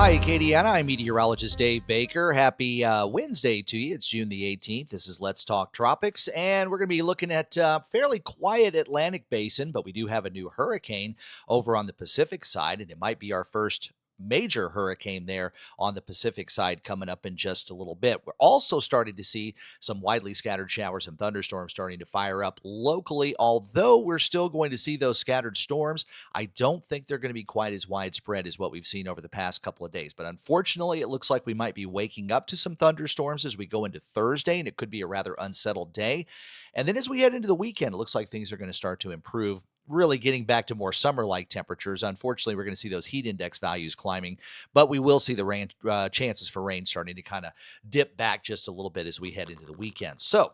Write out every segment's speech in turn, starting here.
Hi, Acadiana. I'm Meteorologist Dave Baker. Happy Wednesday to you. It's June the 18th. This is Let's Talk Tropics, and we're going to be looking at fairly quiet Atlantic basin, but we do have a new hurricane over on the Pacific side, and it might be our first major hurricane there on the Pacific side coming up in just a little bit. We're also starting to see some widely scattered showers and thunderstorms starting to fire up locally, although we're still going to see those scattered storms. I don't think they're going to be quite as widespread as what we've seen over the past couple of days. But unfortunately, it looks like we might be waking up to some thunderstorms as we go into Thursday, and it could be a rather unsettled day. And then as we head into the weekend, it looks like things are going to start to improve, really getting back to more summer-like temperatures. Unfortunately, we're going to see those heat index values climbing, but we will see the rain chances for rain starting to kind of dip back just a little bit as we head into the weekend. So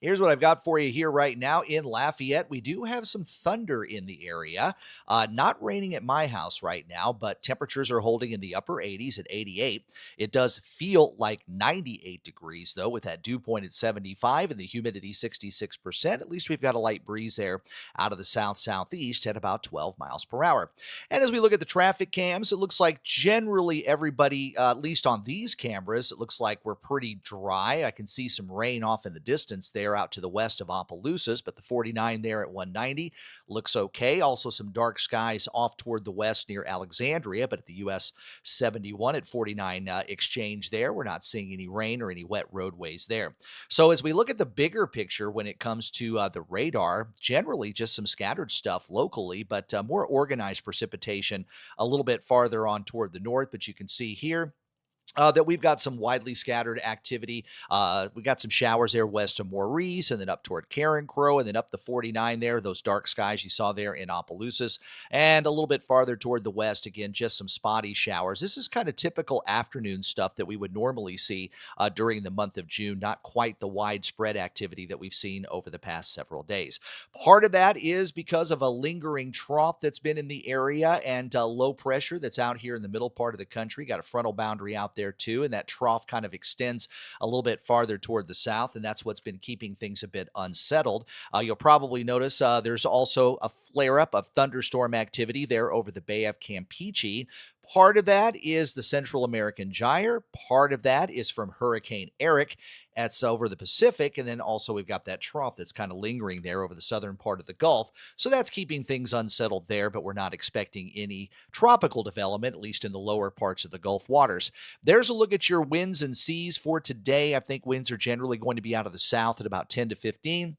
here's what I've got for you here right now in Lafayette. We do have some thunder in the area. Not raining at my house right now, but temperatures are holding in the upper 80s at 88. It does feel like 98 degrees, though, with that dew point at 75 and the humidity 66%. At least we've got a light breeze there out of the south-southeast at about 12 miles per hour. And as we look at the traffic cams, it looks like generally everybody, at least on these cameras, it looks like we're pretty dry. I can see some rain off in the distance there out to the west of Opelousas, but the 49 there at 190 looks okay. Also some dark skies off toward the west near Alexandria, but at the US 71 at 49 exchange there, we're not seeing any rain or any wet roadways there. So as we look at the bigger picture when it comes to the radar, generally just some scattered stuff locally, but more organized precipitation a little bit farther on toward the north. But you can see here that we've got some widely scattered activity. We got some showers there west of Maurice and then up toward Karen Crow and then up the 49 there, those dark skies you saw there in Opelousas, and a little bit farther toward the west, again, just some spotty showers. This is kind of typical afternoon stuff that we would normally see during the month of June, not quite the widespread activity that we've seen over the past several days. Part of that is because of a lingering trough that's been in the area and low pressure that's out here in the middle part of the country. Got a frontal boundary out there too, and that trough kind of extends a little bit farther toward the south, and that's what's been keeping things a bit unsettled. You'll probably notice there's also a flare-up of thunderstorm activity there over the Bay of Campeche. Part of that is the Central American gyre. Part of that is from Hurricane Erick. That's over the Pacific, and then also we've got that trough that's kind of lingering there over the southern part of the Gulf. So that's keeping things unsettled there, but we're not expecting any tropical development, at least in the lower parts of the Gulf waters. There's a look at your winds and seas for today. I think winds are generally going to be out of the south at about 10 to 15.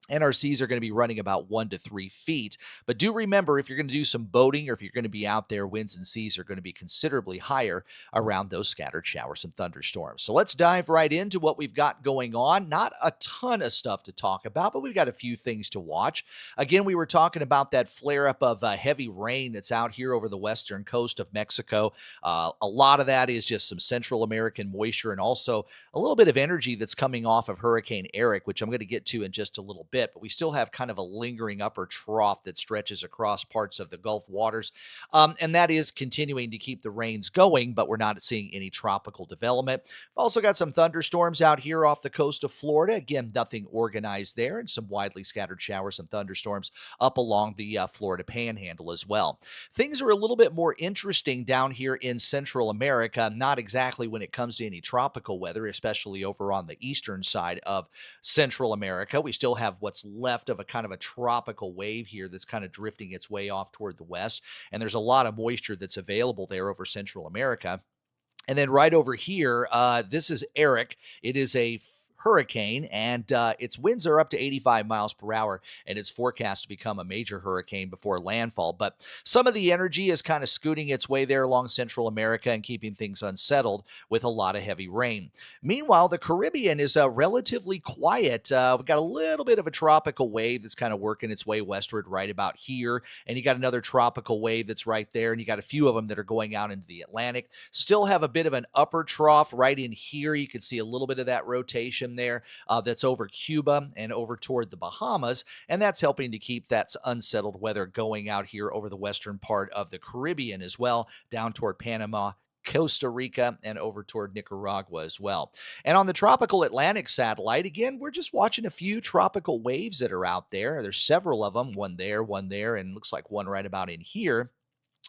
NRCs are going to be running about 1 to 3 feet. But do remember, if you're going to do some boating or if you're going to be out there, winds and seas are going to be considerably higher around those scattered showers and thunderstorms. So let's dive right into what we've got going on. Not a ton of stuff to talk about, but we've got a few things to watch. Again, we were talking about that flare-up of heavy rain that's out here over the western coast of Mexico. A lot of that is just some Central American moisture and also a little bit of energy that's coming off of Hurricane Erick, which I'm going to get to in just a little bit. But we still have kind of a lingering upper trough that stretches across parts of the Gulf waters. And that is continuing to keep the rains going, but we're not seeing any tropical development. We've also got some thunderstorms out here off the coast of Florida. Again, nothing organized there, and some widely scattered showers and thunderstorms up along the Florida Panhandle as well. Things are a little bit more interesting down here in Central America, not exactly when it comes to any tropical weather, especially over on the eastern side of Central America. We still have what's left of a kind of a tropical wave here that's kind of drifting its way off toward the west. And there's a lot of moisture that's available there over Central America. And then right over here, this is Erick. It is a hurricane, and its winds are up to 85 miles per hour, and it's forecast to become a major hurricane before landfall. But some of the energy is kind of scooting its way there along Central America and keeping things unsettled with a lot of heavy rain. Meanwhile, the Caribbean is relatively quiet. We've got a little bit of a tropical wave that's kind of working its way westward right about here, and you got another tropical wave that's right there, and you got a few of them that are going out into the Atlantic. Still have a bit of an upper trough right in here. You can see a little bit of that rotation there that's over Cuba and over toward the Bahamas, and that's helping to keep that unsettled weather going out here over the western part of the Caribbean as well, down toward Panama, Costa Rica, and over toward Nicaragua as well. And on the tropical Atlantic satellite, again, we're just watching a few tropical waves that are out there. There's several of them, one there, and looks like one right about in here.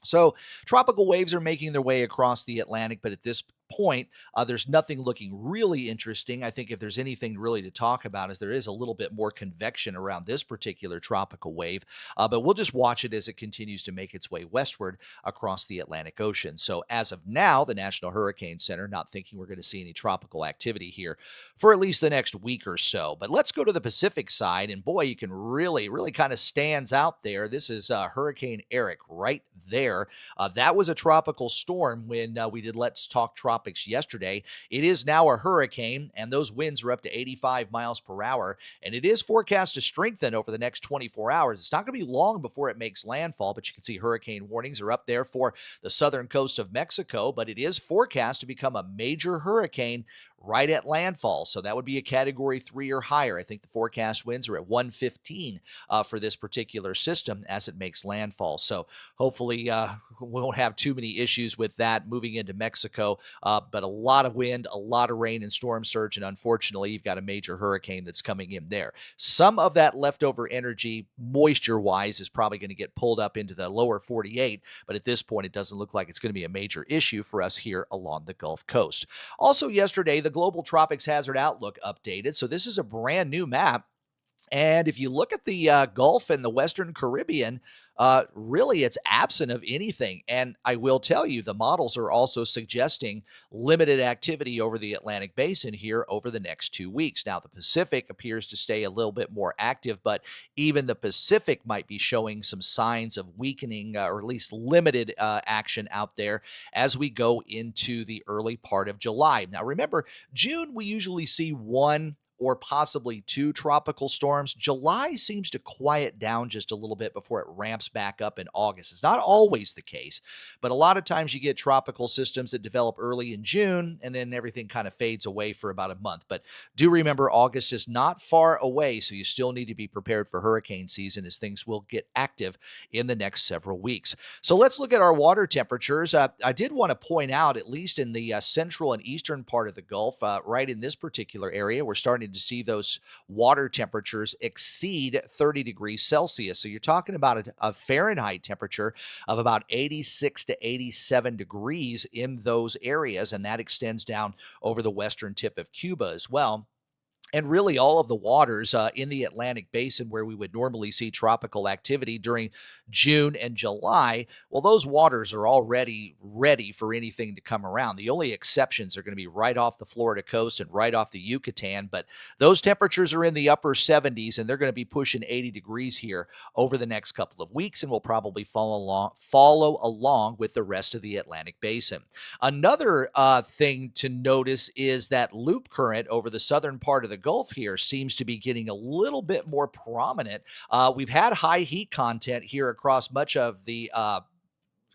So tropical waves are making their way across the Atlantic, but at this point, there's nothing looking really interesting. I think if there's anything really to talk about, is there is a little bit more convection around this particular tropical wave, but we'll just watch it as it continues to make its way westward across the Atlantic Ocean. So as of now, the National Hurricane Center not thinking we're going to see any tropical activity here for at least the next week or so. But let's go to the Pacific side, and boy, you can really kind of stands out there. This is Hurricane Erick right there. That was a tropical storm when we did Let's Talk Tropics yesterday. It is now a hurricane, and those winds are up to 85 miles per hour, and it is forecast to strengthen over the next 24 hours. It's not going to be long before it makes landfall, but you can see hurricane warnings are up there for the southern coast of Mexico, but it is forecast to become a major hurricane right at landfall. So that would be a category 3 or higher. I think the forecast winds are at 115 for this particular system as it makes landfall. So hopefully we won't have too many issues with that moving into Mexico. But a lot of wind, a lot of rain and storm surge. And unfortunately, you've got a major hurricane that's coming in there. Some of that leftover energy, moisture wise, is probably going to get pulled up into the lower 48. But at this point, it doesn't look like it's going to be a major issue for us here along the Gulf Coast. Also yesterday, the Global Tropics Hazard Outlook updated. So this is a brand new map. And if you look at the Gulf and the Western Caribbean, really it's absent of anything. And I will tell you, the models are also suggesting limited activity over the Atlantic Basin here over the next 2 weeks. Now, the Pacific appears to stay a little bit more active, but even the Pacific might be showing some signs of weakening or at least limited action out there as we go into the early part of July. Now, remember, June, we usually see one or possibly 2 tropical storms. July seems to quiet down just a little bit before it ramps back up in August. It's not always the case, but a lot of times you get tropical systems that develop early in June and then everything kind of fades away for about a month. But do remember, August is not far away, so you still need to be prepared for hurricane season as things will get active in the next several weeks. So let's look at our water temperatures. I did want to point out, at least in the central and eastern part of the Gulf, right in this particular area, we're starting to see those water temperatures exceed 30 degrees Celsius. So you're talking about a Fahrenheit temperature of about 86 to 87 degrees in those areas, and that extends down over the western tip of Cuba as well. And really, all of the waters in the Atlantic Basin where we would normally see tropical activity during June and July, well, those waters are already ready for anything to come around. The only exceptions are going to be right off the Florida coast and right off the Yucatan, but those temperatures are in the upper 70s, and they're going to be pushing 80 degrees here over the next couple of weeks, and will probably follow along with the rest of the Atlantic Basin. Another thing to notice is that loop current over the southern part of the Gulf here seems to be getting a little bit more prominent. We've had high heat content here across much of the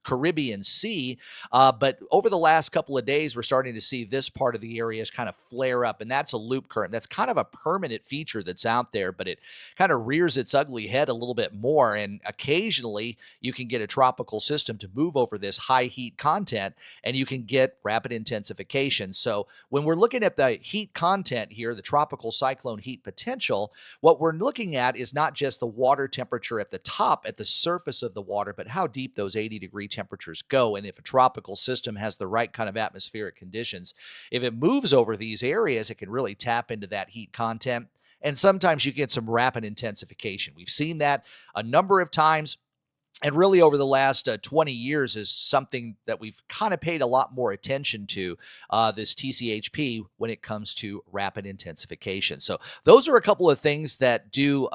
Caribbean Sea. But over the last couple of days, we're starting to see this part of the areas kind of flare up, and that's a loop current. That's kind of a permanent feature that's out there, but it kind of rears its ugly head a little bit more, and occasionally you can get a tropical system to move over this high heat content, and you can get rapid intensification. So when we're looking at the heat content here, the tropical cyclone heat potential, what we're looking at is not just the water temperature at the top, at the surface of the water, but how deep those 80-degree temperatures go. And if a tropical system has the right kind of atmospheric conditions, if it moves over these areas, it can really tap into that heat content. And sometimes you get some rapid intensification. We've seen that a number of times. And really over the last 20 years is something that we've kind of paid a lot more attention to, this TCHP, when it comes to rapid intensification. So those are a couple of things that do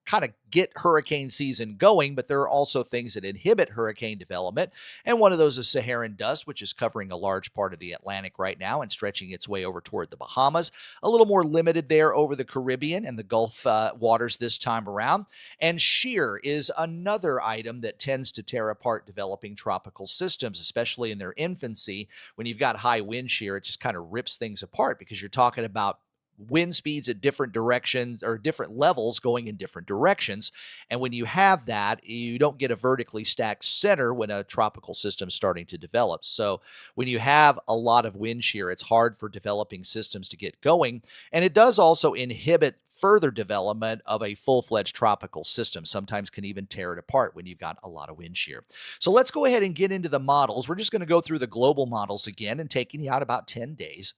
kind of get hurricane season going, but there are also things that inhibit hurricane development. And one of those is Saharan dust, which is covering a large part of the Atlantic right now and stretching its way over toward the Bahamas. A little more limited there over the Caribbean and the Gulf waters this time around. And shear is another item that tends to tear apart developing tropical systems, especially in their infancy. When you've got high wind shear, it just kind of rips things apart because you're talking about wind speeds at different directions or different levels going in different directions. And when you have that, you don't get a vertically stacked center when a tropical system is starting to develop. So when you have a lot of wind shear, it's hard for developing systems to get going. And it does also inhibit further development of a full-fledged tropical system. Sometimes can even tear it apart when you've got a lot of wind shear. So let's go ahead and get into the models. We're just going to go through the global models again and taking you out about 10 days.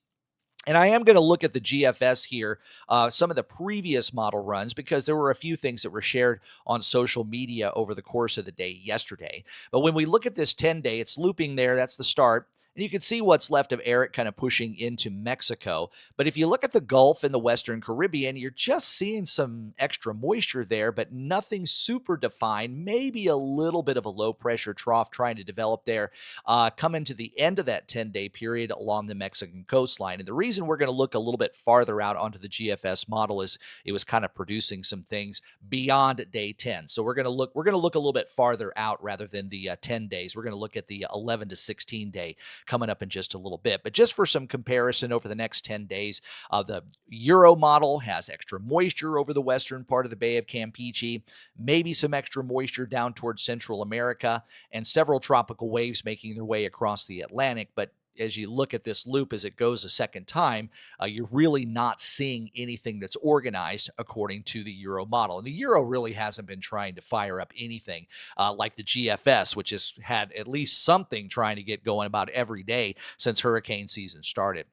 And I am going to look at the GFS here, some of the previous model runs, because there were a few things that were shared on social media over the course of the day yesterday. But when we look at this 10-day, it's looping there. That's the start. And you can see what's left of Erick kind of pushing into Mexico. But if you look at the Gulf and the Western Caribbean, you're just seeing some extra moisture there, but nothing super defined. Maybe a little bit of a low pressure trough trying to develop there, coming to the end of that 10-day period along the Mexican coastline. And the reason we're going to look a little bit farther out onto the GFS model is it was kind of producing some things beyond day 10. So we're going to look a little bit farther out rather than the 10 days. We're going to look at the 11 to 16 day coming up in just a little bit. But just for some comparison over the next 10 days, the Euro model has extra moisture over the western part of the Bay of Campeche, maybe some extra moisture down towards Central America, and several tropical waves making their way across the Atlantic. But as you look at this loop as it goes a second time, you're really not seeing anything that's organized according to the Euro model. And the Euro really hasn't been trying to fire up anything like the GFS, which has had at least something trying to get going about every day since hurricane season started.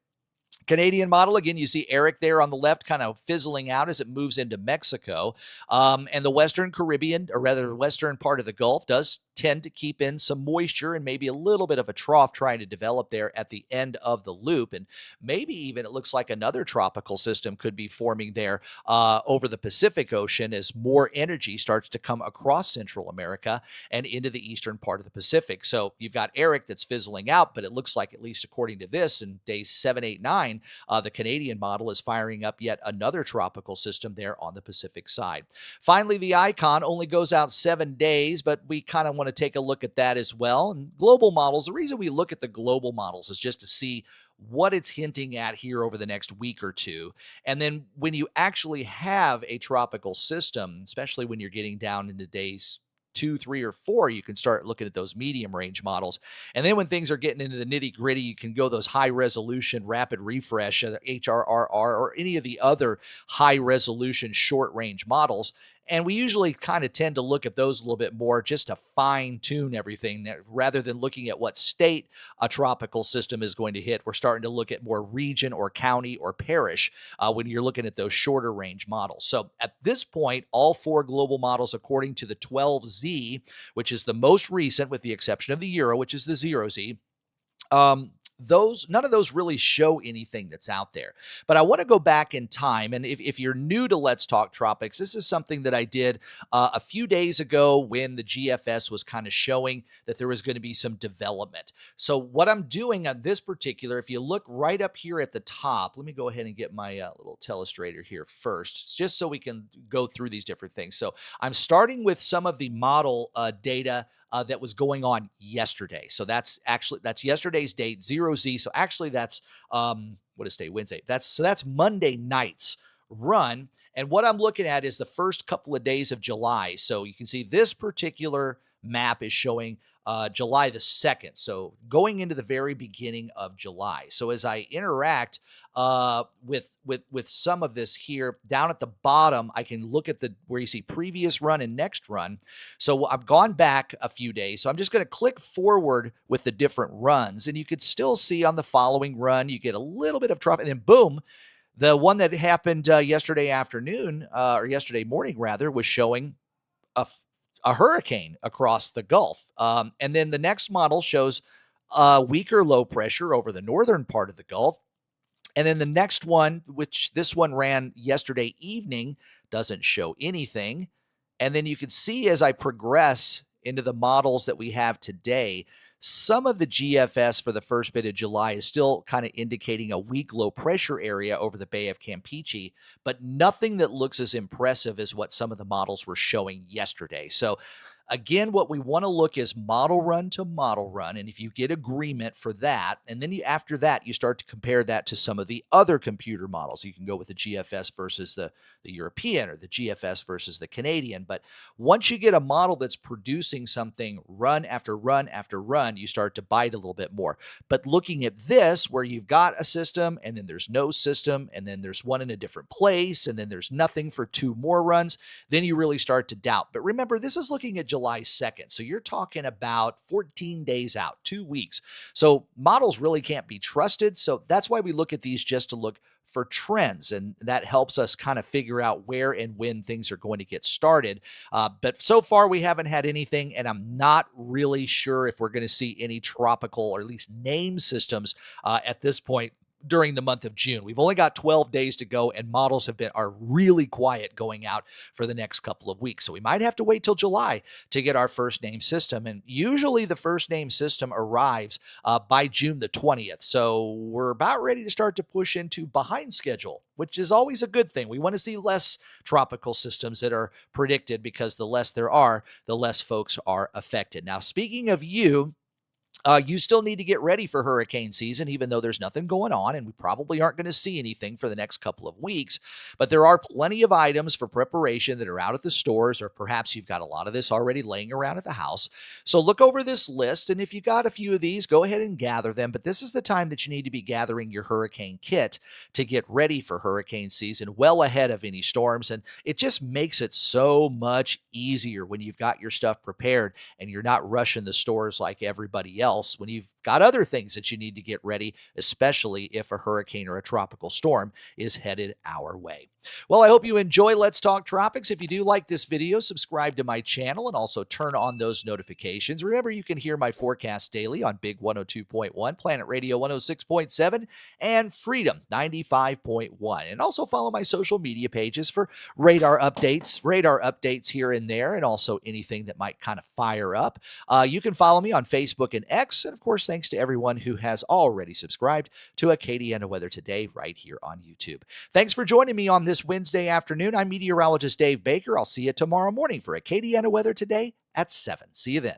Canadian model, again, you see Erick there on the left kind of fizzling out as it moves into Mexico. And the Western Caribbean, or rather the western part of the Gulf, does tend to keep in some moisture and maybe a little bit of a trough trying to develop there at the end of the loop. And maybe even it looks like another tropical system could be forming there over the Pacific Ocean as more energy starts to come across Central America and into the eastern part of the Pacific. So you've got Erick that's fizzling out, but it looks like, at least according to this, in days 7, 8, 9, the Canadian model is firing up yet another tropical system there on the Pacific side. Finally, the icon only goes out 7 days, but we kind of want to take a look at that as well. And global models, the reason we look at the global models is just to see what it's hinting at here over the next week or two. And then when you actually have a tropical system, especially when you're getting down into days 2, 3, or 4, you can start looking at those medium range models. And then when things are getting into the nitty gritty, you can go those high resolution rapid refresh, HRRR, or any of the other high resolution short range models. And we usually kind of tend to look at those a little bit more just to fine tune everything rather than looking at what state a tropical system is going to hit. We're starting to look at more region or county or parish when you're looking at those shorter range models. So at this point, all 4 global models, according to the 12Z, which is the most recent with the exception of the Euro, which is the 0Z, none of those really show anything that's out there. But I want to go back in time. And if you're new to Let's Talk Tropics, this is something that I did a few days ago when the GFS was kind of showing that there was going to be some development. So what I'm doing on this particular, if you look right up here at the top, let me go ahead and get my little telestrator here first, just so we can go through these different things. So I'm starting with some of the model data that was going on yesterday. So that's yesterday's date, 0Z. So actually that's, what is today? Wednesday. That's Monday night's run. And what I'm looking at is the first couple of days of July. So you can see this particular map is showing July the 2nd. So going into the very beginning of July. So as I interact with some of this here down at the bottom, I can look at where you see previous run and next run. So I've gone back a few days. So I'm just going to click forward with the different runs, and you could still see on the following run, you get a little bit of trough, and then boom, the one that happened yesterday afternoon, or yesterday morning rather, was showing a hurricane across the Gulf. And then the next model shows weaker low pressure over the northern part of the Gulf. And then the next one, which this one ran yesterday evening, doesn't show anything. And then you can see as I progress into the models that we have today, some of the GFS for the first bit of July is still kind of indicating a weak low pressure area over the Bay of Campeche, but nothing that looks as impressive as what some of the models were showing yesterday. So Again, what we want to look is model run to model run. And if you get agreement for that, and then after that, you start to compare that to some of the other computer models. You can go with the GFS versus the European, or the GFS versus the Canadian. But once you get a model that's producing something run after run after run, you start to bite a little bit more. But looking at this, where you've got a system and then there's no system, and then there's one in a different place, and then there's nothing for 2 more runs, then you really start to doubt. But remember, this is looking at July 2nd. So you're talking about 14 days out, 2 weeks. So models really can't be trusted. So that's why we look at these, just to look for trends, and that helps us kind of figure out where and when things are going to get started. But so far, we haven't had anything, and I'm not really sure if we're going to see any tropical, or at least name systems at this point during the month of June. We've only got 12 days to go, and models are really quiet going out for the next couple of weeks. So we might have to wait till July to get our first name system. And usually the first name system arrives by June the 20th. So we're about ready to start to push into behind schedule, which is always a good thing. We want to see less tropical systems that are predicted, because the less there are, the less folks are affected. Now, speaking of you still need to get ready for hurricane season, even though there's nothing going on, and we probably aren't going to see anything for the next couple of weeks. But there are plenty of items for preparation that are out at the stores, or perhaps you've got a lot of this already laying around at the house. So look over this list, and if you got a few of these, go ahead and gather them. But this is the time that you need to be gathering your hurricane kit to get ready for hurricane season, well ahead of any storms. And it just makes it so much easier when you've got your stuff prepared and you're not rushing the stores like everybody else, when you've got other things that you need to get ready, especially if a hurricane or a tropical storm is headed our way. Well, I hope you enjoy Let's Talk Tropics. If you do like this video, subscribe to my channel and also turn on those notifications. Remember, you can hear my forecast daily on Big 102.1, Planet Radio 106.7, and Freedom 95.1. And also follow my social media pages for radar updates here and there, and also anything that might kind of fire up. You can follow me on Facebook and X, and of course, thanks to everyone who has already subscribed to Acadiana Weather Today right here on YouTube. Thanks for joining me on this Wednesday afternoon. I'm meteorologist Dave Baker. I'll see you tomorrow morning for Acadiana Weather Today at 7. See you then.